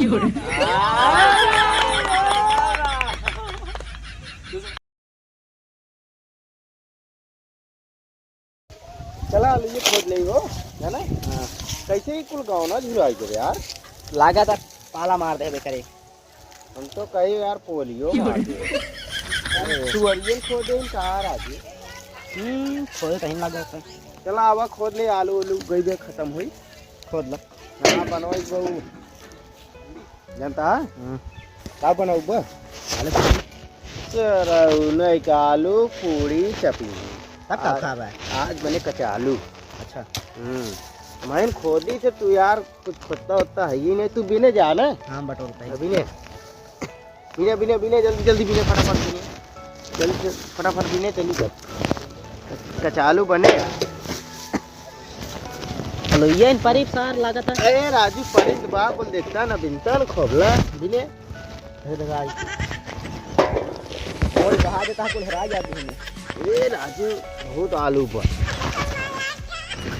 चला ये खोद ले वो है ना। हाँ कैसे ही कुल गाँव ना झुराई करे यार, लागा था पाला मार दे बेचारे। हम तो कहे यार पोलियो मार दे सुअरियन खोदे कहाँ राजी। खोदे कहीं लगा था। चला आवा खोद ले, आलू उलू गई दे खत्म हुई, खोद लो। हाँ बनवाई बहु जनता का बनाऊ बा नहीं का आलू पूड़ी चपली तब का खा है आज बने कच्चा आलू। अच्छा मैं खोदी थे तू यार, कुछ खोदता होता है ही नहीं, तू बिने जा ना। हाँ बटोरता है बिने बिने बिने बिने जल्दी जल्दी बिने फटाफट बिने जल्दी फटाफट बिने चली कर कच्चा आलू बने। हेलो ये इन परीप सार लगा था। अरे राजू परिंद बा बोल देखता ना बिनता न खोबला बिने लगाई और कहा देता कुल हरा जाती है। ए राजू बहुत आलू बा,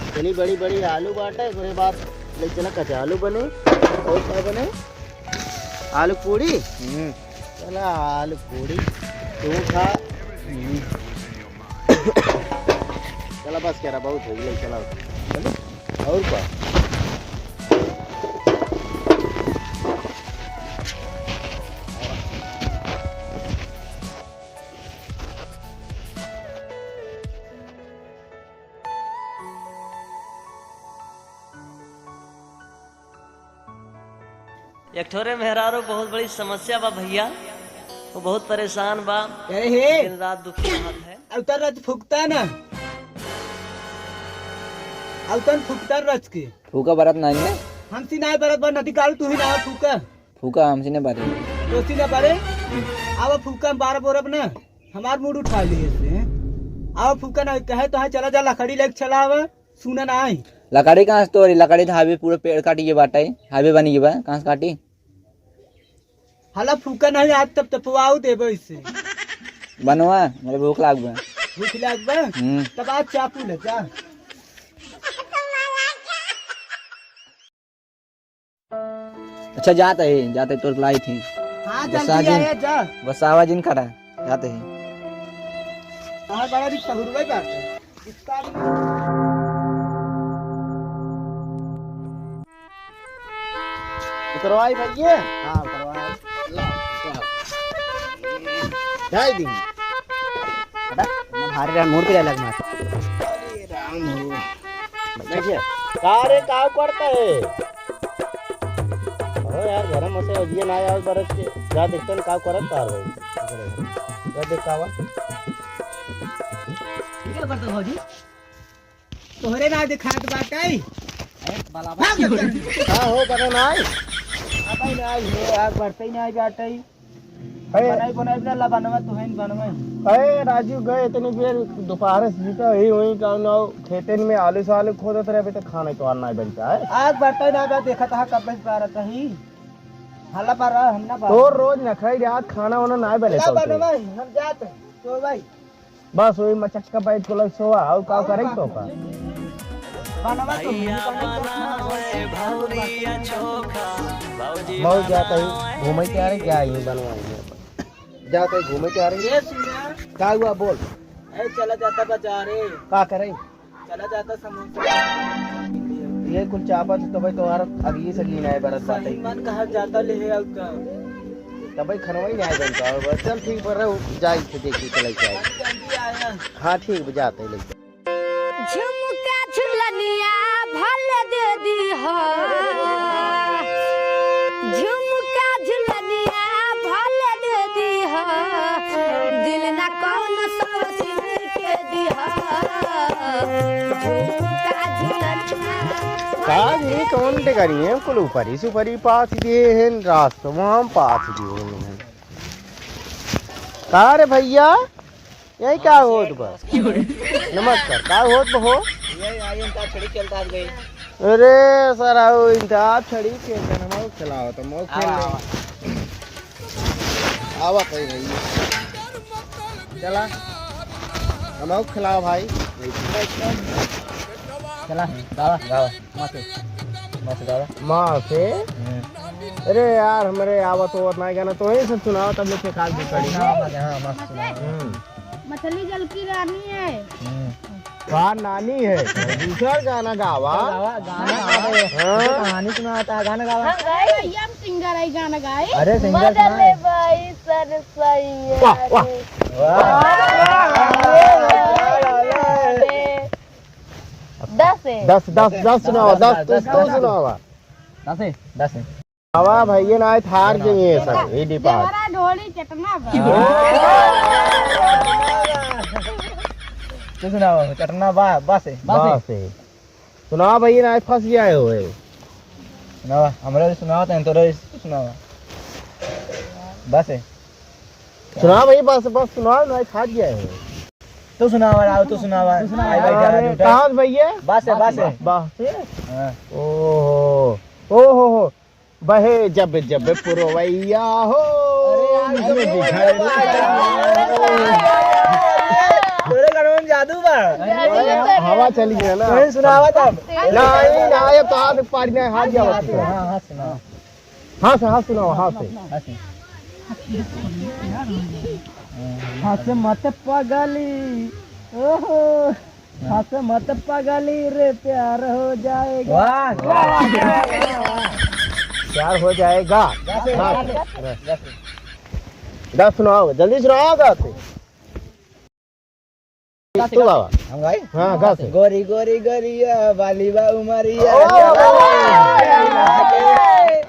इतनी बड़ी बड़ी आलू बाटा है। उसके बाद ले चला कच्चा आलू बने और क्या बने आलू पूड़ी। चला आलू पूड़ी तू खा। चला बस कह रहा बहुत हो गया, चला और क्या एक ठोरे मेहरारू बहुत बड़ी समस्या बा भैया, वो बहुत परेशान बा, दिन रात दुखी रहत है। अवतर रच फुकता ना अवतर फुकता रच के फूका बरत नहीं ने हमसी ना बरत बा नदी काल तू ही ना फुका फूका हमसे ने बारे दोस्ती ना बारे आवा फुका 12 बोरब ना हमार मूड उठा लिए से। आवा फुका ना कहे तो चला जा लकड़ी लेके चला आवा सुना ना आई। लकड़ी कहाँ से तोड़ी? लकड़ी तो हाईवे पूरे पेड़ काटी के बाटा है, हाईवे बनी के बा कहाँ से काटी? हाला फूका नहीं आज तब तपवाऊ देबो इससे बनवा मेरे भूख लाग बा। भूख लाग बा तब आज चापू ले जा। अच्छा जाते तो लाई थी। हाँ जल्दी आया जा बस आवाज इन करा जाते हैं। हाँ बड़ा भी सहुरवे बात है इसका उतरवाई भैया। हाँ करवा ढाई दिन भारी रहा मोड़ के लगना। अरे राम हो देखिए कारे का करता है हो यार घर में से अजिए ना आया बरस के जा देखते हैं का करत तार भाई जा देखावा क्या करते हो जी तोहरे ना दिखात बाटई बाला बा हां हो बने नाई अबे ना ये आग बढ़ते ही नहीं जाटई बनाई बनाई ना ला बनवा तू है बनवा। अरे राजू गए इतनी देर दोपहर से जीता ही वही का ना खेतन में आलू सालू खोदत रहे अभी तक खाने तो नहीं बनता है। आग बढ़ते ना देखा था कब से पारत ही हल्ला पर हम ना तो रोज न खाई रात खाना वाना नहीं बने तो बनवा हम जाते तो भाई बस वही मचक का बैठ को लग सोवा और का करे तो का बनवा तो बहुत जाता ही घूमे के आ रहे क्या ही बनवाएंगे जाते ही घूमे के आ रहे क्या हुआ बोल। ए चला जाता बाजार रे का करे चला जाता समोसा ये कुल चापा तो भाई तुम्हारा अभी से लीना है बरस बात है मन कहा जाता ले है का तब भाई खनवाई नहीं बनता और चल ठीक पर जाई से देखी चले जाए। जल्दी आया हाँ ठीक बजाते ले झुमका झुलनिया भले दे दी हो झुमका झुलनिया भले दे दी हो दिल ना कौन सोची के दी हो झुमका झुलनिया काज ये कौन ते करी है कुल ऊपरी सुपरी पास दिए हैं रास्ते वहां पास दिए हैं कार भैया यही क्या हो तो बस नमस्कार क्या हो हो ये आई का छड़ी चलता गई। अरे सर आओ इंतजाम छड़ी खेल के हम चलाओ तो मो खेल ले आवा कहीं नहीं चला हम खिलाओ भाई चला दावा दावा माथे माथे दावा माँ से अरे यार हमारे आवत हो ना गाना तो यही सब सुनाओ तब लेके काल भी पड़ी। मछली जल की रानी है। वाह नानी है दूसरा गाना गावा कहानी सुनाता है, गाना गावा। भैया हम सिंगर है, गाना गाए। अरे सिंगर बदले भाई सर सही वाह वाह दस 10 सुनाओ 10 तो सुनावा 10 बाबा भैया ना थार गई सब ये डिपार्ट हमारा ढोली चटना बा। तो सुनाओ चटना बस है। सुनाओ भैया ना फंस गया है वो सुनाओ, हमरा सुनाओ तो सुनाओ बस है। सुनाओ भैया बस सुनाओ ना फंस गया है तो सुनावा आओ तो सुनावा। कहाँ से भैया बस है। हाँ। ओहो बहे जब जब पुरवैया हो तेरे घर में जादू बा। हवा चली गया ना तो सुनावा तब। नहीं ना ये तो हाथ पारी नहीं हाथ गया हां सुनाओ। हाथ सुनाओ हाथ से हाथ से मत पगली, ओहो हाथ से मत पगली रे प्यार हो जाएगा। वाह प्यार हो जाएगा। 10 सुनाओ जल्दी सुनाओ गाते तो बाबा हम गाए। हाँ गाते गोरी गोरी गोरिया बाली बा उमरिया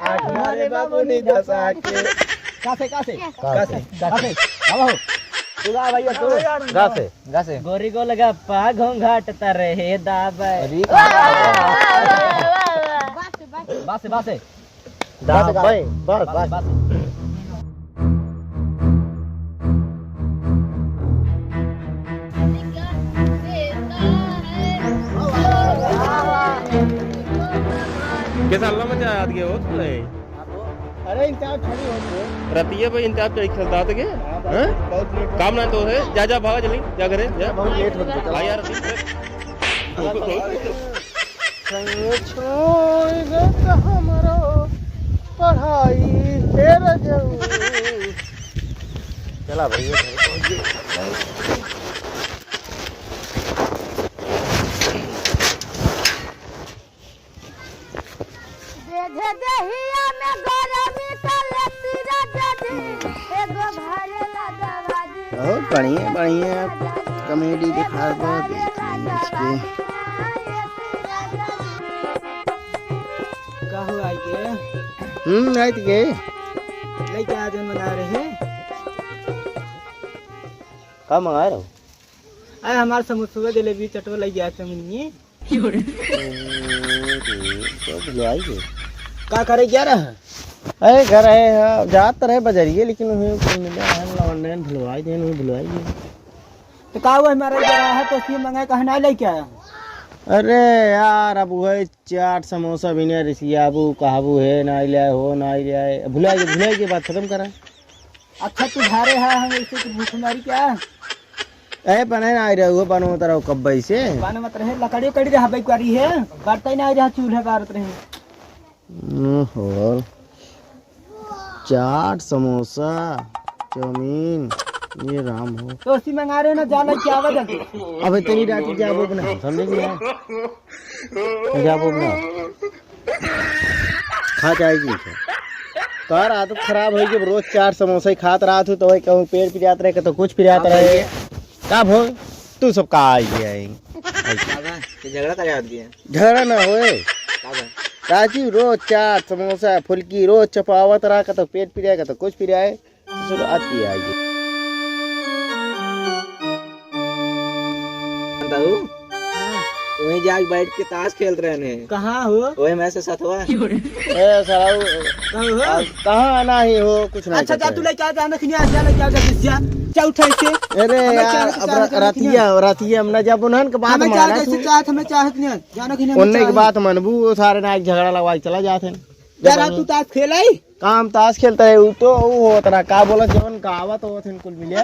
आठवारे बाबू नी दसा के कासे आओ तू गा भैया तू गाते गोरी को लगा पा घोंघाट तरे हे दाबे। बस भाई बस कैसा अल्लाह में याद गया हो तो है। अरे इंतजार खड़ी हो रतिया भाई इंतजार पे खेलता था के हैं बहुत लेट काम ना तो है जा भागा जल्दी जा करे जा बहुत लेट हो गया आ यार छोड़ हमारा पढ़ाई फेर जाऊं चला भैया घर पहुंच गए। देहिया में गरमी का लेती राजदी एगो भरे लगा दी। बहुत बढ़िया कॉमेडी दिखा दो इसके कहू आई के आइत गए लेके आज मना रहे का मंगा रहे हो अरे हमारे समोसा जलेबी चटवा लग गया चमनी तो बुलवाई गए का करे क्या रहा। अरे घर है जात रहे बजरिए लेकिन उन्हें कोई मिला है ऑनलाइन बुलवाई देन हुई बुलवाई गए। तो का हुआ हमारा जरा है तो उसकी मंगाए कहना लेके आया। अरे यार अब वही चाट समोसा भी नहीं रिसिया अबू कहबू है ना लिया हो ना लिया भुलाई की बात खत्म करा। अच्छा तू भारे है हम इसे की भूख मारी क्या ए बने ना रहे हो बनो तरह कब से पाने मत रहे लकड़ी कड़ी रहा बैकारी है बात ही ना रहा चूल्हा बारत रहे। और चाट समोसा चाउमीन ये राम हो तो उसी मंगा रहे ना जाला क्या वजह अब इतनी रात जाबो बना समझ नहीं जाबो बना खा जाएगी तो रात खराब हो जब रोज चाट समोसा ही खात रहा तो वही कहूँ पेट पिरात रहे तो कुछ पिरात रहे का भो तू सब का आई झगड़ा कर याद गया झगड़ा ना होए राजू रोज चाट समोसा फुल्की रोज चपावत रहा का तो पेट पिराएगा तो कुछ पिराए चलो आती आएगी वहीं जाके बैठ के ताश खेल रहे हैं। कहाँ हो वही मैं से सतवा कहाँ आना ही हो कुछ नहीं अच्छा जा तू ले क्या जाना कि नहीं जाना क्या जा क्या उठा इसे अरे यार रातिया हम ना जब उन्हन के बात हमें माना जैसे चाहत हमें चाहत नहीं जाना कि नहीं उन्ने की बात मनबू वो सारे ना एक झगड़ा लगवा के चला जाते जरा तू ताश खेलाई काम ताश खेलते रहे तो वो होता का बोला जवन कहावत हो थे कुल मिले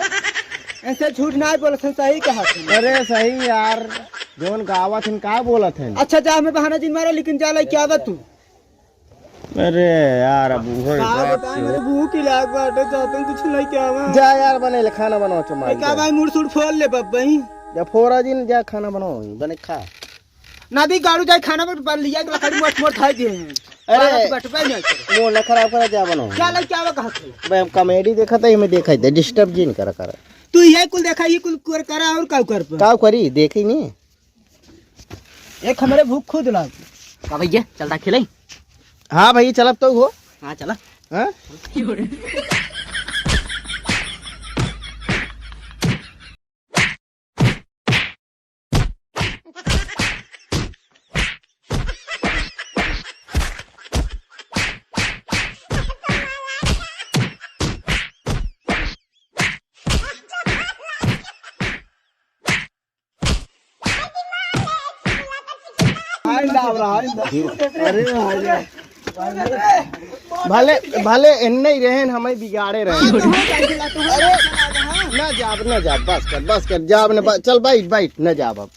ऐसे झूठ ना बोला सही कहा अरे सही यार जवन कहावत का बोला थे अच्छा जा हमें बहाना दिन मारा लेकिन जाला क्या बात तू अरे यार अब वो मेरे भूख ही लाग बाटे चाहते कुछ नहीं क्या हुआ जा यार बने ले खाना बनाओ चमाई क्या भाई मुड़ सुड़ फोड़ ले बब्बा ही या फोरा जी जा खाना बनाओ बने खा नदी गाड़ू जाए खाना पर लिया के लकड़ी मोट मोट खाई दिए हैं अरे बटपा नहीं वो न खराब करा जा बनाओ क्या लग क्या कहा भाई हम कॉमेडी देखा था मैं देखा था डिस्टर्ब जी नहीं करा करा तू ये कुल देखा ये कुल कर करा और का कर का करी देखी नहीं एक हमारे भूख खुद लाग का भैया चलता खिलाई हाँ भाई चल अब तो हो हाँ चला हाँ अरे भले भले इन्ने ही रहे हमें बिगाड़े रहे अरे न जाब बस कर जाब न चल बैठ न जाब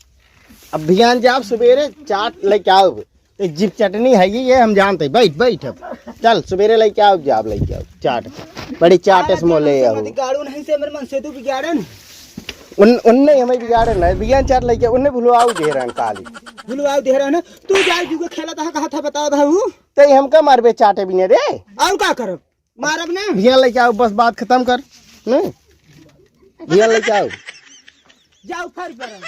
अब भियान जाब सवेरे चाट लेके आओ तो जिप चटनी है ये हम जानते बैठ अब चल सवेरे लेके आओ जाब लेके आओ चाट बड़ी चाट मोले आओ गाड़ू नहीं से मेरे मन से तू बिगाड़े न उनने हमें बिगाड़े न भियान चाट लेके उनने भुलवाऊ दे रहे काली भुलवाऊ दे रहा है ना तू जाए जुगे खेला था कहा था बताओ था वो तो हम का मारबे चाटे भी नहीं रे और क्या करब मारब ना भियान लेके आओ बस बात खत्म कर भियान लेके आओ जाओ फर पर